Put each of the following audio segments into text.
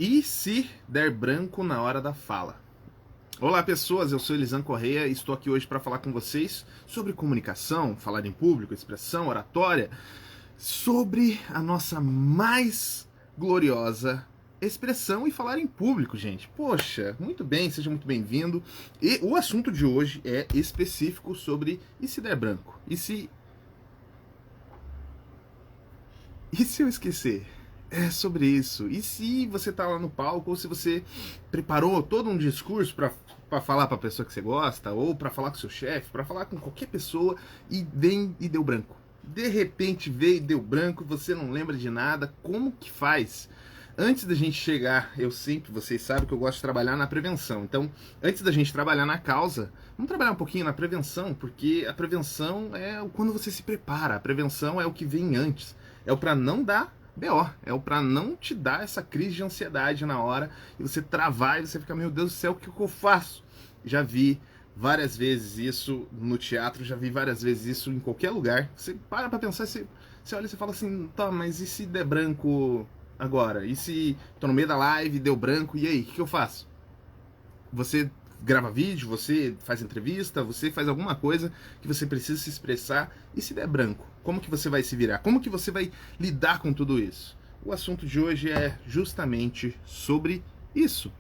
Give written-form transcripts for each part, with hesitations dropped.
E se der branco na hora da fala? Olá pessoas, eu sou Elisan Correia e estou aqui hoje para falar com vocês sobre comunicação, falar em público, expressão, oratória, sobre a nossa mais gloriosa expressão e falar em público, gente. Poxa, muito bem, seja muito bem-vindo. E o assunto de hoje é específico sobre e se der branco? E se eu esquecer? É sobre isso. E se você tá lá no palco, ou se você preparou todo um discurso para falar para a pessoa que você gosta, ou para falar com seu chefe, para falar com qualquer pessoa, e vem e deu branco. De repente veio e deu branco, você não lembra de nada, como que faz? Antes da gente chegar, vocês sabem que eu gosto de trabalhar na prevenção. Então, antes da gente trabalhar na causa, vamos trabalhar um pouquinho na prevenção, porque a prevenção é quando você se prepara, a prevenção é o que vem antes. É o para não dar BO, é o para não te dar essa crise de ansiedade na hora e você travar e você fica, meu Deus do céu, o que eu faço? Já vi várias vezes isso no teatro, já vi várias vezes isso em qualquer lugar. Você para pra pensar, você olha e você fala assim, tá, mas e se der branco agora? E se tô no meio da live, deu branco, e aí, o que eu faço? Você grava vídeo, você faz entrevista, você faz alguma coisa que você precisa se expressar, e se der branco, como que você vai se virar? Como que você vai lidar com tudo isso? O assunto de hoje é justamente sobre isso.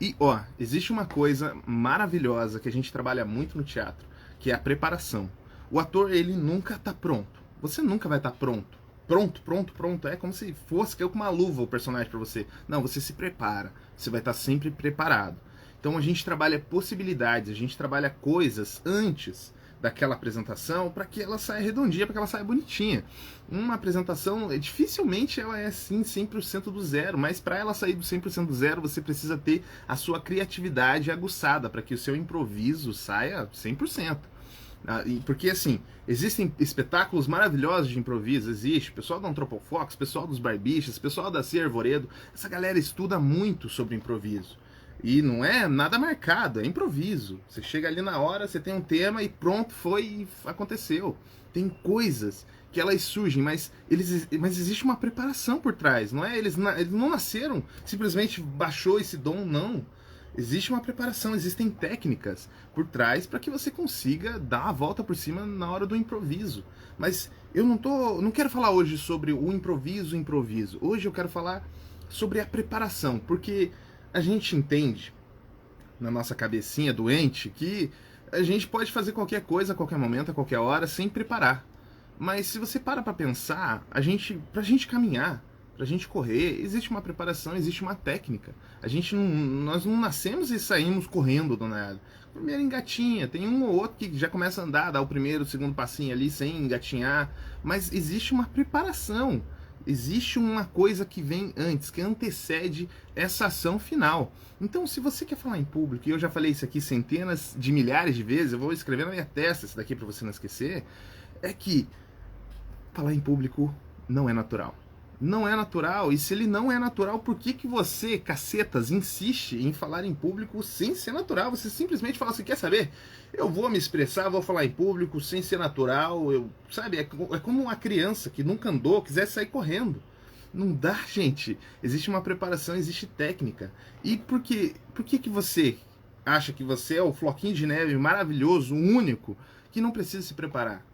E ó, existe uma coisa maravilhosa que a gente trabalha muito no teatro, que é a preparação. O ator, ele nunca tá pronto. Você nunca vai estar pronto. Pronto. É como se fosse caiu com uma luva o personagem para você. Não, você se prepara. Você vai estar sempre preparado. Então a gente trabalha possibilidades, a gente trabalha coisas antes daquela apresentação para que ela saia redondinha, para que ela saia bonitinha. Uma apresentação, dificilmente ela é assim 100% do zero, mas para ela sair do 100% do zero, você precisa ter a sua criatividade aguçada para que o seu improviso saia 100%. Porque assim, existem espetáculos maravilhosos de improviso, existe, o pessoal da Antropofox, o pessoal dos Barbichas, o pessoal da Cia Arvoredo, essa galera estuda muito sobre improviso. E não é nada marcado, é improviso. Você chega ali na hora, você tem um tema e pronto, foi e aconteceu. Tem coisas que elas surgem, mas existe uma preparação por trás, não é? Eles não nasceram, simplesmente baixou esse dom, não. Existe uma preparação, existem técnicas por trás para que você consiga dar a volta por cima na hora do improviso. Mas eu não quero falar hoje sobre o improviso. Hoje eu quero falar sobre a preparação, porque a gente entende, na nossa cabecinha doente, que a gente pode fazer qualquer coisa, a qualquer momento, a qualquer hora, sem preparar. Mas se você para pensar, pra gente caminhar, pra gente correr, existe uma preparação, existe uma técnica. Nós não nascemos e saímos correndo do nada. Primeiro engatinha, tem um ou outro que já começa a andar, dá o primeiro, o segundo passinho ali sem engatinhar, mas existe uma preparação. Existe uma coisa que vem antes, que antecede essa ação final. Então, se você quer falar em público, e eu já falei isso aqui centenas de milhares de vezes, eu vou escrever na minha testa isso daqui para você não esquecer, é que falar em público não é natural. Não é natural, e se ele não é natural, por que você, cacetas, insiste em falar em público sem ser natural? Você simplesmente fala assim, quer saber? Eu vou me expressar, vou falar em público sem ser natural, sabe? É como uma criança que nunca andou, quisesse sair correndo. Não dá, gente. Existe uma preparação, existe técnica. E por que você acha que você é o floquinho de neve maravilhoso, único, que não precisa se preparar?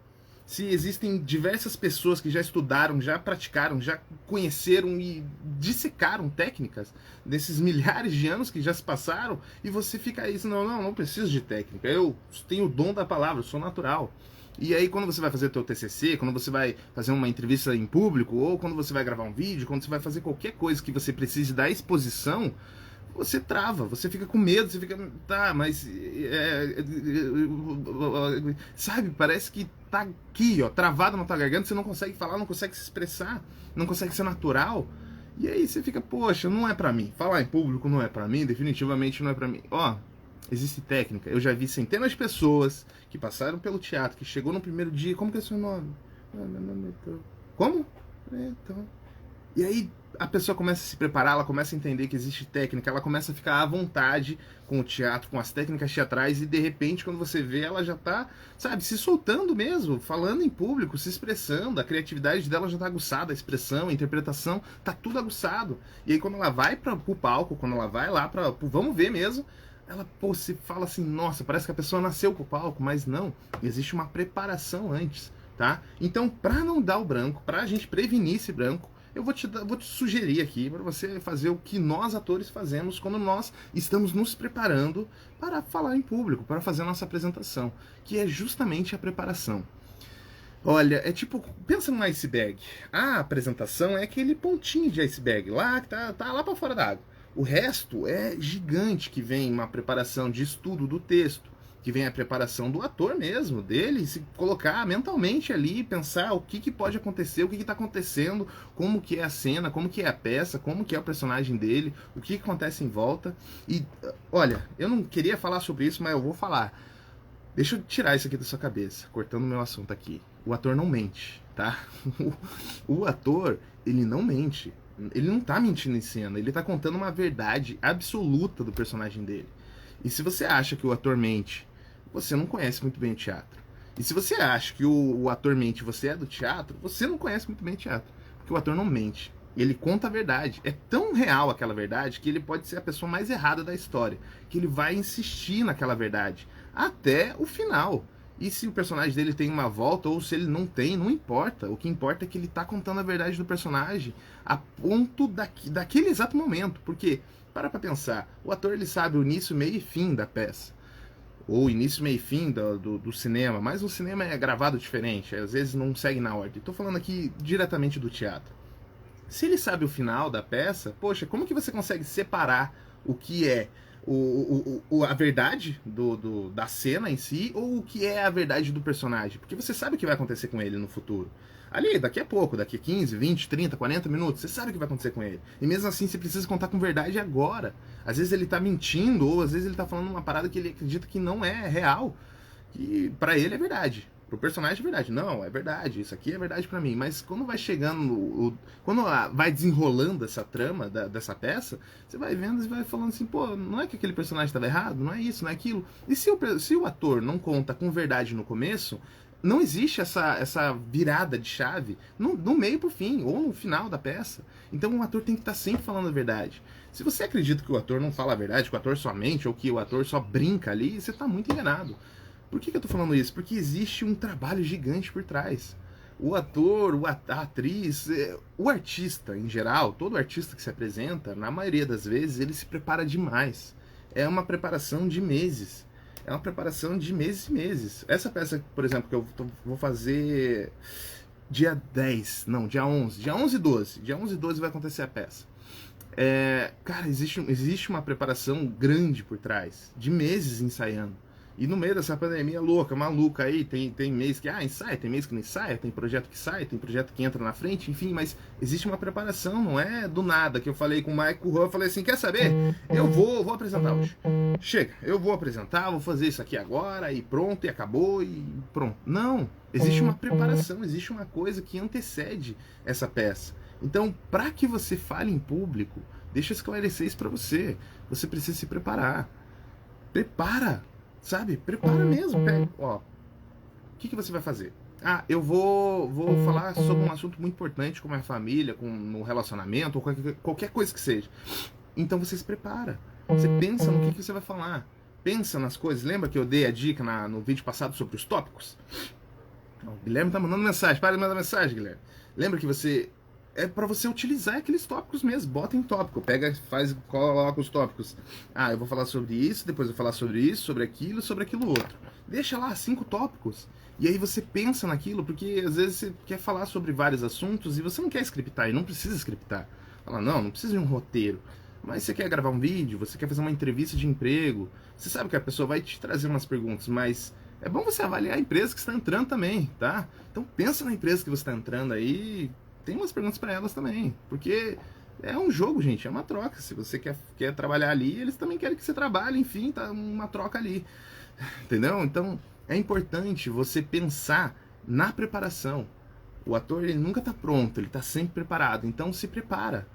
Se existem diversas pessoas que já estudaram, já praticaram, já conheceram e dissecaram técnicas desses milhares de anos que já se passaram, e você fica aí, não preciso de técnica, eu tenho o dom da palavra, eu sou natural. E aí quando você vai fazer o teu TCC, quando você vai fazer uma entrevista em público, ou quando você vai gravar um vídeo, quando você vai fazer qualquer coisa que você precise da exposição, você trava, você fica com medo, você fica, tá, mas sabe, parece que tá aqui, ó, travado na tua garganta, você não consegue falar, não consegue se expressar, não consegue ser natural. E aí você fica, poxa, não é pra mim. Falar em público não é pra mim, definitivamente não é pra mim. Ó, existe técnica. Eu já vi centenas de pessoas que passaram pelo teatro, que chegou no primeiro dia, como que é seu nome? Como? Então. E aí a pessoa começa a se preparar, ela começa a entender que existe técnica, ela começa a ficar à vontade com o teatro, com as técnicas teatrais, e de repente, quando você vê, ela já tá, sabe, se soltando mesmo, falando em público, se expressando, a criatividade dela já tá aguçada, a expressão, a interpretação, tá tudo aguçado. E aí quando ela vai pro palco, quando ela vai lá pro vamos ver mesmo, ela, pô, se fala assim, nossa, parece que a pessoa nasceu com o palco, mas não, existe uma preparação antes, tá? Então, pra não dar o branco, pra gente prevenir esse branco, eu vou te sugerir aqui para você fazer o que nós atores fazemos quando nós estamos nos preparando para falar em público, para fazer a nossa apresentação, que é justamente a preparação. Olha, é tipo, pensa num iceberg. A apresentação é aquele pontinho de iceberg lá que tá lá para fora da água. O resto é gigante, que vem uma preparação de estudo do texto, que vem a preparação do ator mesmo, dele se colocar mentalmente ali, pensar o que pode acontecer, o que está acontecendo, como que é a cena, como que é a peça, como que é o personagem dele, o que acontece em volta. E olha, eu não queria falar sobre isso, mas eu vou falar. Deixa eu tirar isso aqui da sua cabeça, cortando o meu assunto aqui. O ator não mente, tá? O ator, ele não mente. Ele não tá mentindo em cena, ele tá contando uma verdade absoluta do personagem dele. E se você acha que o ator mente, você não conhece muito bem o teatro. E se você acha que o ator mente e você é do teatro, você não conhece muito bem o teatro. Porque o ator não mente. Ele conta a verdade. É tão real aquela verdade que ele pode ser a pessoa mais errada da história. Que ele vai insistir naquela verdade até o final. E se o personagem dele tem uma volta ou se ele não tem, não importa. O que importa é que ele está contando a verdade do personagem a ponto daquele exato momento. Porque, para pensar, o ator ele sabe o início, meio e fim da peça. Ou início, meio e fim do cinema. Mas o cinema é gravado diferente. Às vezes não segue na ordem. Estou falando aqui diretamente do teatro. Se ele sabe o final da peça, poxa, como que você consegue separar o que é a verdade da cena em si ou o que é a verdade do personagem? Porque você sabe o que vai acontecer com ele no futuro. Ali, daqui a pouco, daqui a 15, 20, 30, 40 minutos, você sabe o que vai acontecer com ele. E mesmo assim, você precisa contar com verdade agora. Às vezes ele tá mentindo, ou às vezes ele tá falando uma parada que ele acredita que não é real. E pra ele é verdade. Pro personagem é verdade. Não, é verdade. Isso aqui é verdade pra mim. Mas quando vai chegando, quando vai desenrolando essa trama dessa peça, você vai vendo e vai falando assim, pô, não é que aquele personagem estava errado? Não é isso, não é aquilo? E se o ator não conta com verdade no começo, não existe essa virada de chave no meio pro fim, ou no final da peça. Então o ator tem que estar sempre falando a verdade. Se você acredita que o ator não fala a verdade, que o ator só mente, ou que o ator só brinca ali, você está muito enganado. Por que eu tô falando isso? Porque existe um trabalho gigante por trás. O ator, a atriz, o artista em geral, todo artista que se apresenta, na maioria das vezes, ele se prepara demais. É uma preparação de meses. É uma preparação de meses e meses. Essa peça, por exemplo, que eu vou fazer dia 10, não, dia 11. Dia 11 e 12. Dia 11 e 12 vai acontecer a peça. Cara, existe uma preparação grande por trás, de meses ensaiando. E no meio dessa pandemia louca, maluca aí, tem mês que ensaia, tem mês que não ensaia, tem projeto que sai, tem projeto que entra na frente, enfim, mas existe uma preparação, não é do nada, que eu falei com o Michael Rowe, eu falei assim, quer saber? Eu vou apresentar hoje. Chega, eu vou apresentar, vou fazer isso aqui agora, e pronto, e acabou, e pronto. Não, existe uma preparação, existe uma coisa que antecede essa peça. Então, para que você fale em público, deixa eu esclarecer isso para você. Você precisa se preparar. Prepara, sabe? Prepara mesmo. Pega, ó, o que você vai fazer? Eu vou falar sobre um assunto muito importante, como é a família, no relacionamento, ou qualquer coisa que seja. Então você se prepara. Você pensa no que você vai falar. Pensa nas coisas. Lembra que eu dei a dica no vídeo passado sobre os tópicos? O Guilherme tá mandando mensagem. Para de mandar mensagem, Guilherme. Lembra que você... É para você utilizar aqueles tópicos mesmo. Bota em tópico. Pega, coloca os tópicos. Eu vou falar sobre isso, depois eu vou falar sobre isso, sobre aquilo outro. Deixa lá 5 tópicos. E aí você pensa naquilo, porque às vezes você quer falar sobre vários assuntos e você não quer scriptar, e não precisa scriptar. Fala, não precisa de um roteiro. Mas você quer gravar um vídeo, você quer fazer uma entrevista de emprego. Você sabe que a pessoa vai te trazer umas perguntas, mas é bom você avaliar a empresa que está entrando também, tá? Então pensa na empresa que você está entrando aí, tem umas perguntas para elas também, porque é um jogo, gente, é uma troca. Se você quer trabalhar ali, eles também querem que você trabalhe, enfim, tá uma troca ali, entendeu? Então é importante você pensar na preparação. O ator, ele nunca tá pronto, ele tá sempre preparado. Então se prepara,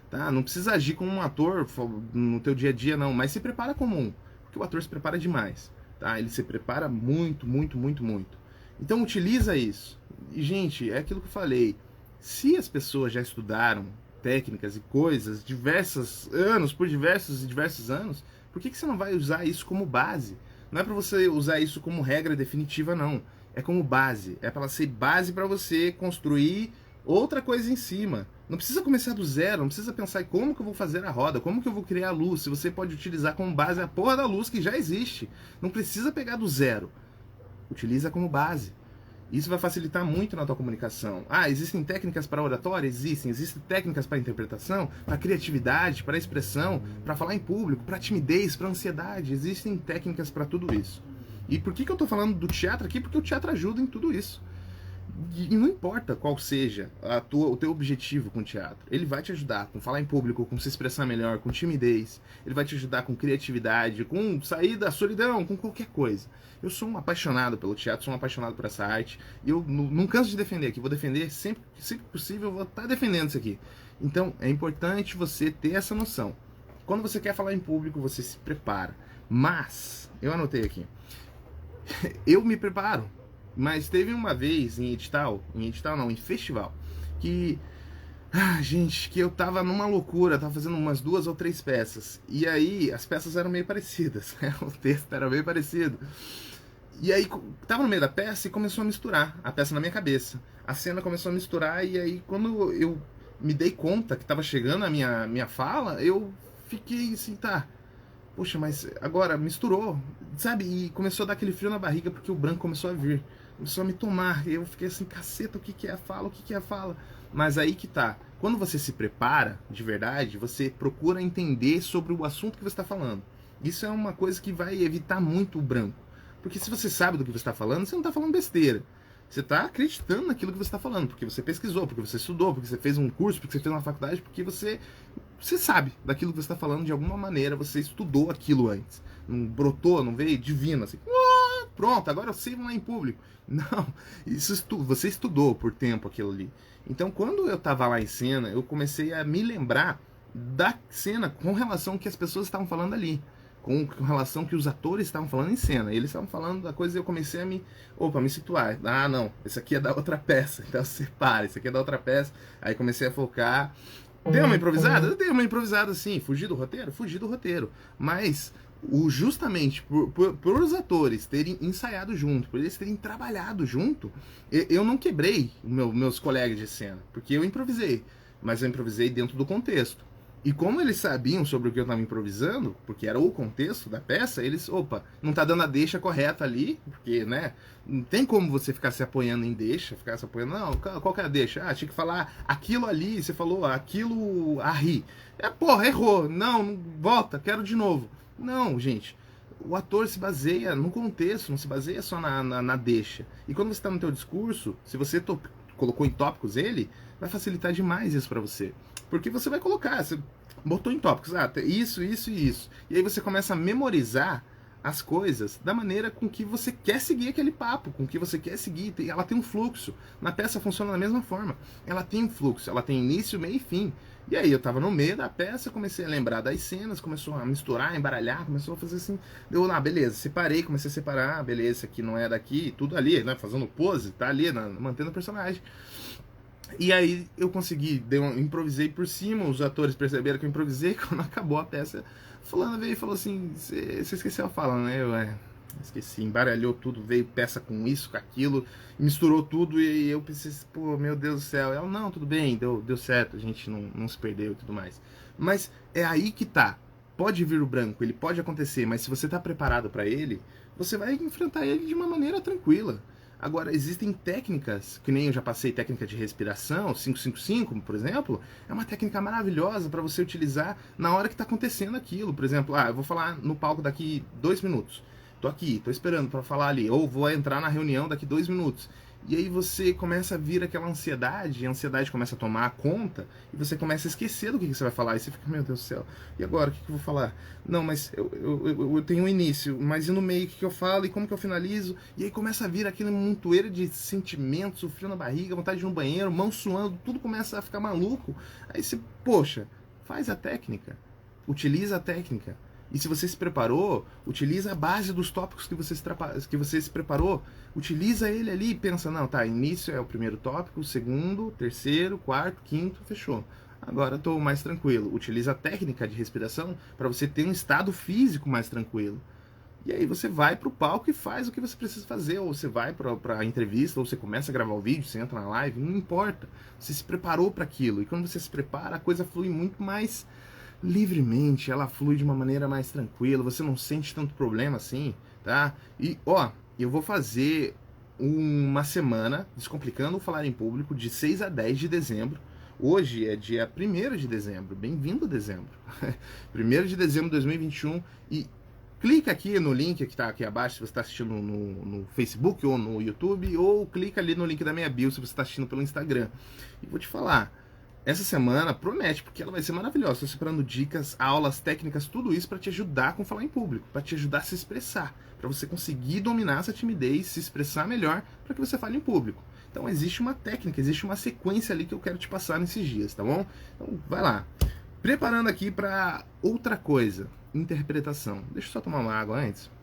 tá? Não precisa agir como um ator no teu dia a dia, não, mas se prepara como um. Porque o ator se prepara demais, tá? Ele se prepara muito, muito, muito, muito. Então utiliza isso. E, gente, é aquilo que eu falei. Se as pessoas já estudaram técnicas e coisas diversos anos, por diversos e diversos anos, por que você não vai usar isso como base? Não é para você usar isso como regra definitiva, não. É como base. É para ser base para você construir outra coisa em cima. Não precisa começar do zero, não precisa pensar em como que eu vou fazer a roda, como que eu vou criar a luz, se você pode utilizar como base a porra da luz que já existe. Não precisa pegar do zero. Utiliza como base. Isso vai facilitar muito na tua comunicação. Ah, existem técnicas para oratória? Existem. Existem técnicas para interpretação, para criatividade, para expressão, para falar em público, para timidez, para ansiedade. Existem técnicas para tudo isso. E por que eu estou falando do teatro aqui? Porque o teatro ajuda em tudo isso. E não importa qual seja o teu objetivo com o teatro, ele vai te ajudar com falar em público, com se expressar melhor, com timidez, ele vai te ajudar com criatividade, com sair da solidão, com qualquer coisa. Eu sou um apaixonado pelo teatro, sou um apaixonado por essa arte, e eu não canso de defender aqui, vou defender sempre possível, eu vou estar defendendo isso aqui. Então é importante você ter essa noção. Quando você quer falar em público, você se prepara. Mas, eu anotei aqui, eu me preparo. Mas teve uma vez em festival, que, gente, que eu tava numa loucura, tava fazendo umas 2 ou 3 peças, e aí as peças eram meio parecidas, né? O texto era meio parecido, e aí tava no meio da peça e começou a misturar a peça na minha cabeça, a cena começou a misturar, e aí quando eu me dei conta que tava chegando a minha fala, eu fiquei assim, tá, poxa, mas agora misturou, sabe, e começou a dar aquele frio na barriga, porque o branco começou a vir. Começou a me tomar, eu fiquei assim, caceta, o que é a fala, o que é a fala? Mas aí que tá, quando você se prepara, de verdade, você procura entender sobre o assunto que você está falando. Isso é uma coisa que vai evitar muito o branco. Porque se você sabe do que você está falando, você não está falando besteira. Você está acreditando naquilo que você está falando, porque você pesquisou, porque você estudou, porque você fez um curso, porque você fez uma faculdade, porque você sabe daquilo que você está falando de alguma maneira, você estudou aquilo antes. Não brotou, não veio divino, assim, pronto, agora eu sei falar em público. Não, você estudou por tempo aquilo ali. Então, quando eu estava lá em cena, eu comecei a me lembrar da cena com relação ao que as pessoas estavam falando ali, com relação ao que os atores estavam falando em cena. Eles estavam falando da coisa e eu comecei a me situar. Ah, não, esse aqui é da outra peça, então separa, esse aqui é da outra peça. Aí comecei a focar. Tem uma improvisada? Eu tenho uma improvisada, sim. Fugir do roteiro? Fugir do roteiro. Mas justamente por os atores terem ensaiado junto, por eles terem trabalhado junto, eu não quebrei meus colegas de cena, porque eu improvisei, mas eu improvisei dentro do contexto. E como eles sabiam sobre o que eu estava improvisando, porque era o contexto da peça, eles, não tá dando a deixa correta ali, porque, né, não tem como você ficar se apoiando em deixa, ficar se apoiando, não, qual que é a deixa? Ah, tinha que falar aquilo ali, você falou aquilo a rir. Porra, errou, não, volta, quero de novo. Não, gente, o ator se baseia no contexto, não se baseia só na deixa. E quando você está no teu discurso, se você colocou em tópicos ele, vai facilitar demais isso para você. Porque você vai colocar, você botou em tópicos, isso, isso e isso. E aí você começa a memorizar as coisas da maneira com que você quer seguir aquele papo, com que você quer seguir. Ela tem um fluxo. Na peça funciona da mesma forma. Ela tem um fluxo, ela tem início, meio e fim. E aí eu tava no meio da peça, comecei a lembrar das cenas, começou a misturar, embaralhar, começou a fazer assim. Deu lá, beleza, separei, comecei a separar, beleza, isso aqui não é daqui, tudo ali, né? Fazendo pose, tá ali, mantendo o personagem. E aí eu consegui, improvisei por cima, os atores perceberam que eu improvisei, quando acabou a peça, fulano veio e falou assim, você esqueceu a fala, né? Eu esqueci, embaralhou tudo, veio peça com isso, com aquilo, misturou tudo e eu pensei, pô, meu Deus do céu. Ela, não, tudo bem, deu certo, a gente não se perdeu e tudo mais. Mas é aí que tá, pode vir o branco, ele pode acontecer, mas se você tá preparado para ele, você vai enfrentar ele de uma maneira tranquila. Agora, existem técnicas, que nem eu já passei, técnica de respiração, 555, por exemplo, é uma técnica maravilhosa para você utilizar na hora que está acontecendo aquilo. Por exemplo, eu vou falar no palco daqui 2 minutos. Tô aqui, tô esperando para falar ali, ou vou entrar na reunião daqui 2 minutos. E aí você começa a vir aquela ansiedade, e a ansiedade começa a tomar conta, e você começa a esquecer do que você vai falar, e você fica, meu Deus do céu, e agora, o que eu vou falar? Não, mas eu tenho um início, mas e no meio, o que eu falo, e como que eu finalizo? E aí começa a vir aquele montoeiro de sentimentos, frio na barriga, vontade de ir no banheiro, mão suando, tudo começa a ficar maluco. Aí você, poxa, faz a técnica, utiliza a técnica. E se você se preparou, utiliza a base dos tópicos que você se preparou. Utiliza ele ali e pensa, não, tá, início é o primeiro tópico, segundo, terceiro, quarto, quinto, fechou. Agora estou mais tranquilo. Utiliza a técnica de respiração para você ter um estado físico mais tranquilo. E aí você vai para o palco e faz o que você precisa fazer. Ou você vai para a entrevista, ou você começa a gravar o vídeo, você entra na live, não importa. Você se preparou para aquilo. E quando você se prepara, a coisa flui muito mais livremente, ela flui de uma maneira mais tranquila, você não sente tanto problema assim, tá? E, ó, eu vou fazer uma semana Descomplicando o Falar em Público de 6 a 10 de dezembro. Hoje é dia 1º de dezembro, bem-vindo dezembro. 1º de dezembro de 2021 e clica aqui no link que está aqui abaixo se você está assistindo no Facebook ou no YouTube, ou clica ali no link da minha bio se você está assistindo pelo Instagram. E vou te falar, essa semana promete, porque ela vai ser maravilhosa. Estou separando dicas, aulas, técnicas, tudo isso para te ajudar com falar em público, para te ajudar a se expressar, para você conseguir dominar essa timidez, se expressar melhor, para que você fale em público. Então existe uma técnica, existe uma sequência ali que eu quero te passar nesses dias, tá bom? Então vai lá. Preparando aqui para outra coisa, interpretação. Deixa eu só tomar uma água antes.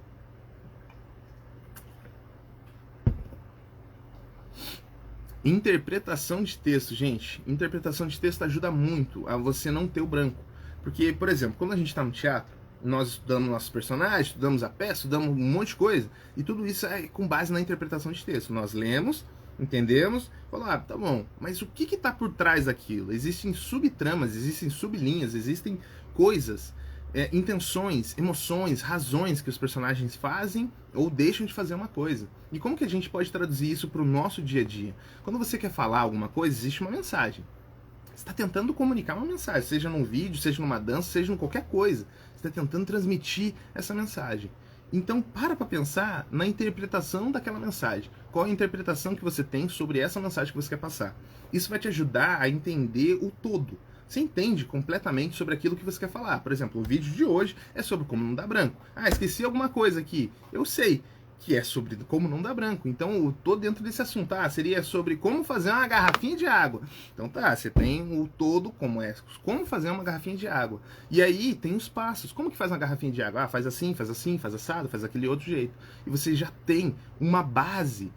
Interpretação de texto, gente. Interpretação de texto ajuda muito a você não ter o branco. Porque, por exemplo, quando a gente está no teatro, nós estudamos nossos personagens, estudamos a peça, estudamos um monte de coisa, e tudo isso é com base na interpretação de texto. Nós lemos, entendemos, falamos, tá bom, mas o que está por trás daquilo? Existem subtramas, existem sublinhas, existem coisas, intenções, emoções, razões que os personagens fazem ou deixam de fazer uma coisa. E como que a gente pode traduzir isso para o nosso dia a dia? Quando você quer falar alguma coisa, existe uma mensagem. Você está tentando comunicar uma mensagem, seja num vídeo, seja numa dança, seja em qualquer coisa. Você está tentando transmitir essa mensagem. Então para pensar na interpretação daquela mensagem. Qual a interpretação que você tem sobre essa mensagem que você quer passar? Isso vai te ajudar a entender o todo. Você entende completamente sobre aquilo que você quer falar. Por exemplo, o vídeo de hoje é sobre como não dar branco. Ah, esqueci alguma coisa aqui. Eu sei que é sobre como não dar branco. Então, eu tô dentro desse assunto. Ah, seria sobre como fazer uma garrafinha de água. Então tá, você tem o todo, como fazer uma garrafinha de água. E aí tem os passos. Como que faz uma garrafinha de água? Ah, faz assim, faz assado, faz aquele outro jeito. E você já tem uma base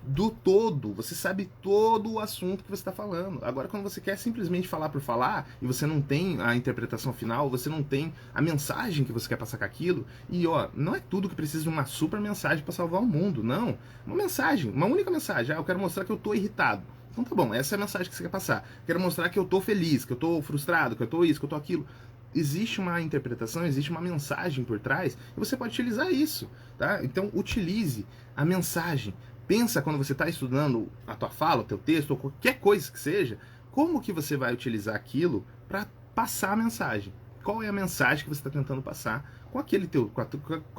do todo, você sabe todo o assunto que você está falando. Agora, quando você quer simplesmente falar por falar e você não tem a interpretação final, você não tem a mensagem que você quer passar com aquilo, e ó, não é tudo que precisa de uma super mensagem para salvar o mundo, não. Uma mensagem, uma única mensagem. Ah, eu quero mostrar que eu tô irritado. Então tá bom, essa é a mensagem que você quer passar. Quero mostrar que eu tô feliz, que eu tô frustrado, que eu tô isso, que eu tô aquilo. Existe uma interpretação, existe uma mensagem por trás, e você pode utilizar isso, tá? Então utilize a mensagem. Pensa quando você está estudando a tua fala, o teu texto, ou qualquer coisa que seja, como que você vai utilizar aquilo para passar a mensagem. Qual é a mensagem que você está tentando passar com aquele com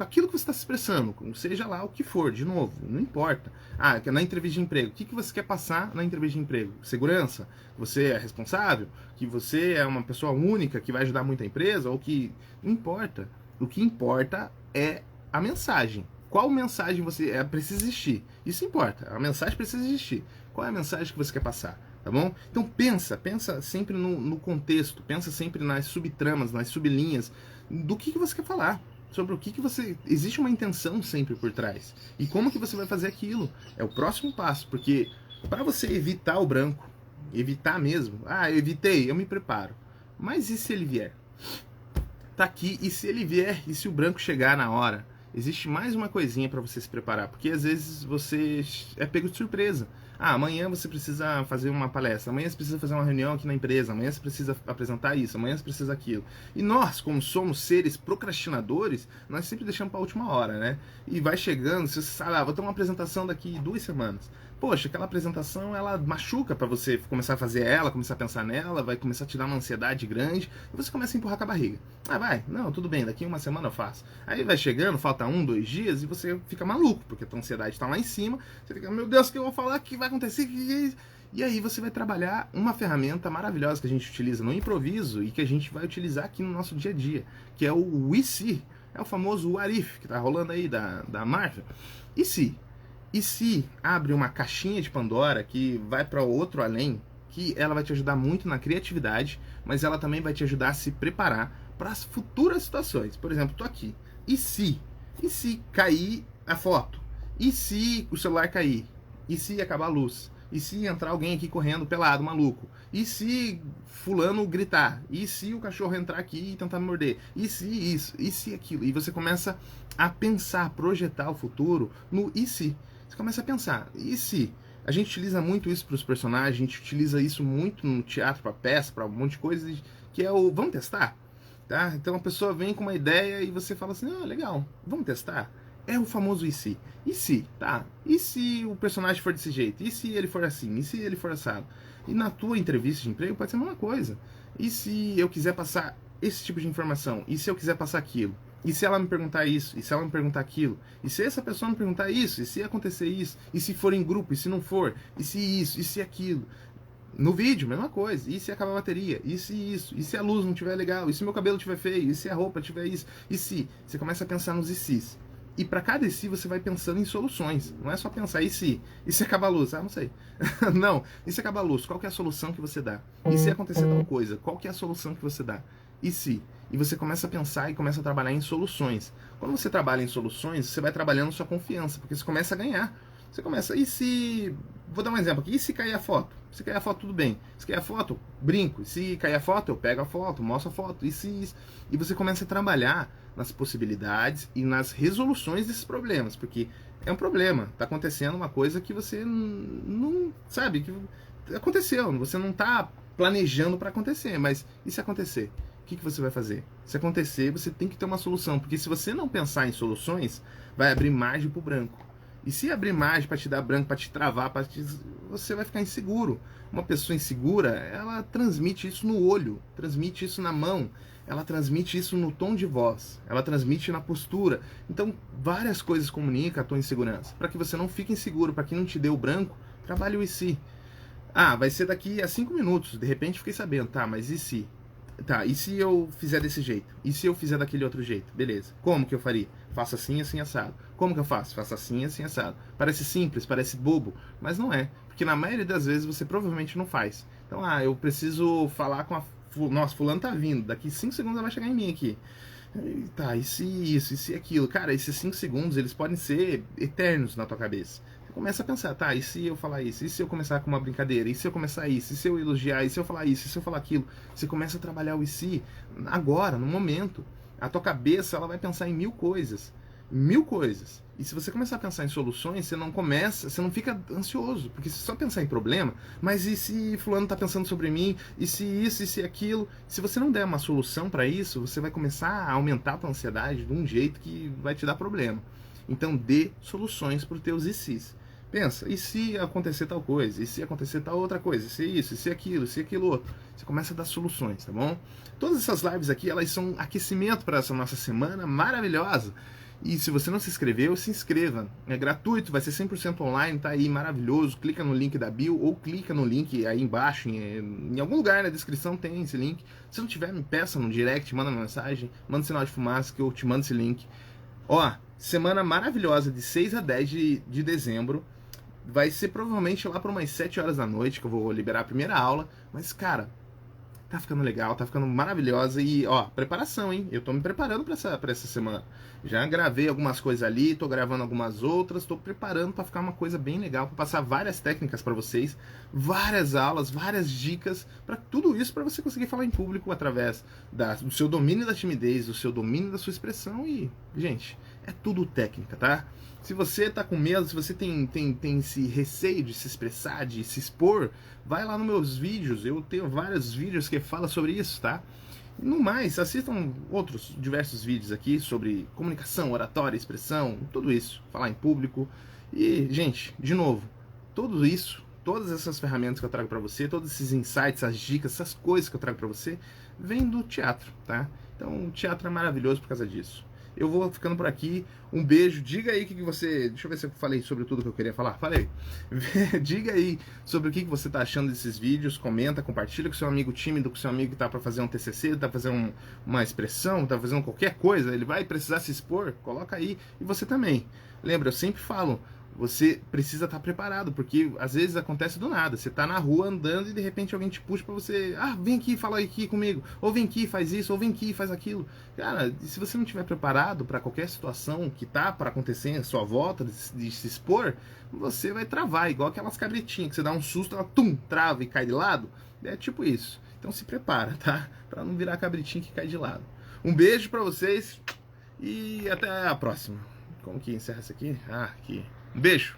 aquilo que você está se expressando, seja lá o que for, de novo, não importa. Ah, na entrevista de emprego, o que você quer passar na entrevista de emprego? Segurança? Você é responsável? Que você é uma pessoa única que vai ajudar muito a empresa? Ou que... Não importa. O que importa é a mensagem. Qual mensagem você precisa existir? Isso importa. A mensagem precisa existir. Qual é a mensagem que você quer passar? Tá bom? Então pensa sempre no contexto, pensa sempre nas subtramas, nas sublinhas do que você quer falar, sobre o que você... Existe uma intenção sempre por trás. E como que você vai fazer aquilo? É o próximo passo, porque para você evitar o branco, evitar mesmo, eu evitei, eu me preparo. Mas e se ele vier? Tá aqui, e se ele vier, e se o branco chegar na hora? Existe mais uma coisinha para você se preparar, porque às vezes você é pego de surpresa. Ah, amanhã você precisa fazer uma palestra, amanhã você precisa fazer uma reunião aqui na empresa, amanhã você precisa apresentar isso, amanhã você precisa aquilo. E nós, como somos seres procrastinadores, nós sempre deixamos para a última hora, né? E vai chegando, você sabe, vou ter uma apresentação daqui 2 semanas. poxa, aquela apresentação ela machuca para você começar a fazer ela, começar a pensar nela, vai começar a te dar uma ansiedade grande, e você começa a empurrar com a barriga. Ah, vai, não, tudo bem, daqui uma semana eu faço. Aí vai chegando, falta 1, 2 dias, e você fica maluco, porque a tua ansiedade tá lá em cima, você fica, meu Deus, o que eu vou falar, o que vai acontecer, e aí você vai trabalhar uma ferramenta maravilhosa que a gente utiliza no improviso e que a gente vai utilizar aqui no nosso dia a dia, que é o e se, é o famoso what if, que tá rolando aí da Marvel. E se? E se abre uma caixinha de Pandora que vai para outro além, que ela vai te ajudar muito na criatividade, mas ela também vai te ajudar a se preparar para as futuras situações. Por exemplo, tô aqui. E se? E se cair a foto? E se o celular cair? E se acabar a luz? E se entrar alguém aqui correndo pelado, maluco? E se fulano gritar? E se o cachorro entrar aqui e tentar me morder? E se isso? E se aquilo? E você começa a pensar, projetar o futuro no e se. Você começa a pensar, e se? A gente utiliza muito isso para os personagens, a gente utiliza isso muito no teatro, para peça, para um monte de coisa, que é o vamos testar? Tá? Então a pessoa vem com uma ideia e você fala assim, ah, legal, vamos testar? É o famoso e se? E se, tá? E se o personagem for desse jeito? E se ele for assim? E se ele for assado? E na tua entrevista de emprego pode ser a mesma coisa. E se eu quiser passar esse tipo de informação? E se eu quiser passar aquilo? E se ela me perguntar isso? E se ela me perguntar aquilo? E se essa pessoa me perguntar isso? E se acontecer isso? E se for em grupo? E se não for? E se isso? E se aquilo? No vídeo, mesma coisa. E se acabar a bateria? E se isso? E se a luz não estiver legal? E se meu cabelo estiver feio? E se a roupa estiver isso? E se? Você começa a pensar nos e se's. E para cada e se você vai pensando em soluções. Não é só pensar, e se? E se acabar a luz? Ah, não sei. Não. E se acabar a luz? Qual que é a solução que você dá? E se acontecer tal coisa? Qual que é a solução que você dá? E se? E você começa a pensar e começa a trabalhar em soluções. Quando você trabalha em soluções, você vai trabalhando sua confiança, porque você começa a ganhar. Você começa, e se... Vou dar um exemplo aqui, e se cair a foto? Se cair a foto, tudo bem. Se cair a foto, brinco. Se cair a foto, eu pego a foto, mostro a foto. E se... E você começa a trabalhar nas possibilidades e nas resoluções desses problemas, porque é um problema, tá acontecendo uma coisa que você não sabe, que aconteceu, você não tá planejando para acontecer, mas e se acontecer? O que você vai fazer? Se acontecer, você tem que ter uma solução, porque se você não pensar em soluções, vai abrir margem pro branco. E se abrir margem para te dar branco, para te travar, você vai ficar inseguro. Uma pessoa insegura, ela transmite isso no olho, transmite isso na mão, ela transmite isso no tom de voz, ela transmite na postura. Então, várias coisas comunicam a tua insegurança. Para que você não fique inseguro, para que não te dê o branco, trabalhe o e se. Ah, vai ser daqui a 5 minutos, de repente fiquei sabendo, tá, mas e se? Tá, e se eu fizer desse jeito? E se eu fizer daquele outro jeito? Beleza. Como que eu faria? Faço assim, assim, assado. Como que eu faço? Faço assim, assim, assado. Parece simples, parece bobo, mas não é. Porque na maioria das vezes você provavelmente não faz. Então, eu preciso falar com a... Nossa, fulano tá vindo. Daqui 5 segundos ela vai chegar em mim aqui. Tá, e se isso, e se aquilo? Cara, esses 5 segundos, eles podem ser eternos na tua cabeça. Você começa a pensar, tá, e se eu falar isso? E se eu começar com uma brincadeira? E se eu começar isso? E se eu elogiar? E se eu falar isso? E se eu falar aquilo? Você começa a trabalhar o e se agora, no momento. A tua cabeça, ela vai pensar em 1000 coisas. 1000 coisas. E se você começar a pensar em soluções, você não fica ansioso, porque se só pensar em problema, mas e se fulano tá pensando sobre mim, e se isso, e se aquilo, se você não der uma solução para isso, você vai começar a aumentar a tua ansiedade de um jeito que vai te dar problema. Então dê soluções para os teus e se's. Pensa, e se acontecer tal coisa? E se acontecer tal outra coisa? E se isso? E se aquilo? E se aquilo outro? Você começa a dar soluções, tá bom? Todas essas lives aqui, elas são aquecimento para essa nossa semana maravilhosa. E se você não se inscreveu, se inscreva. É gratuito, vai ser 100% online, tá aí maravilhoso. Clica no link da bio ou clica no link aí embaixo, em algum lugar na descrição tem esse link. Se não tiver, me peça no direct, manda uma mensagem, manda um sinal de fumaça que eu te mando esse link. Ó, semana maravilhosa de 6 a 10 de dezembro. Vai ser provavelmente lá por umas 7 horas da noite que eu vou liberar a primeira aula. Mas, cara, tá ficando legal, tá ficando maravilhosa. E, ó, preparação, hein? Eu tô me preparando pra essa semana. Já gravei algumas coisas ali, tô gravando algumas outras. Tô preparando pra ficar uma coisa bem legal, pra passar várias técnicas pra vocês, várias aulas, várias dicas, pra tudo isso pra você conseguir falar em público através do seu domínio da timidez, do seu domínio da sua expressão. E, gente, é tudo técnica, tá? Se você tá com medo, se você tem esse receio de se expressar, de se expor, vai lá nos meus vídeos. Eu tenho vários vídeos que falam sobre isso, tá? E no mais, assistam outros diversos vídeos aqui sobre comunicação, oratória, expressão, tudo isso. Falar em público. E, gente, de novo, tudo isso, todas essas ferramentas que eu trago para você, todos esses insights, as dicas, essas coisas que eu trago para você, vem do teatro, tá? Então o teatro é maravilhoso por causa disso. Eu vou ficando por aqui. Um beijo. Diga aí o que você... Deixa eu ver se eu falei sobre tudo que eu queria falar. Falei. Diga aí sobre o que você está achando desses vídeos. Comenta, compartilha com seu amigo tímido, com seu amigo que está para fazer um TCC, está fazendo uma expressão, está fazendo qualquer coisa. Ele vai precisar se expor. Coloca aí. E você também. Lembra, eu sempre falo, você precisa estar preparado, porque às vezes acontece do nada. Você está na rua andando e de repente alguém te puxa para você, vem aqui, fala aqui comigo, ou vem aqui, faz isso, ou vem aqui, faz aquilo. Cara, se você não estiver preparado para qualquer situação que tá para acontecer à sua volta, de se expor, você vai travar, igual aquelas cabritinhas que você dá um susto, ela trava e cai de lado. É tipo isso. Então se prepara, tá? Para não virar cabritinha que cai de lado. Um beijo para vocês e até a próxima. Como que encerra isso aqui? Aqui. Um beijo!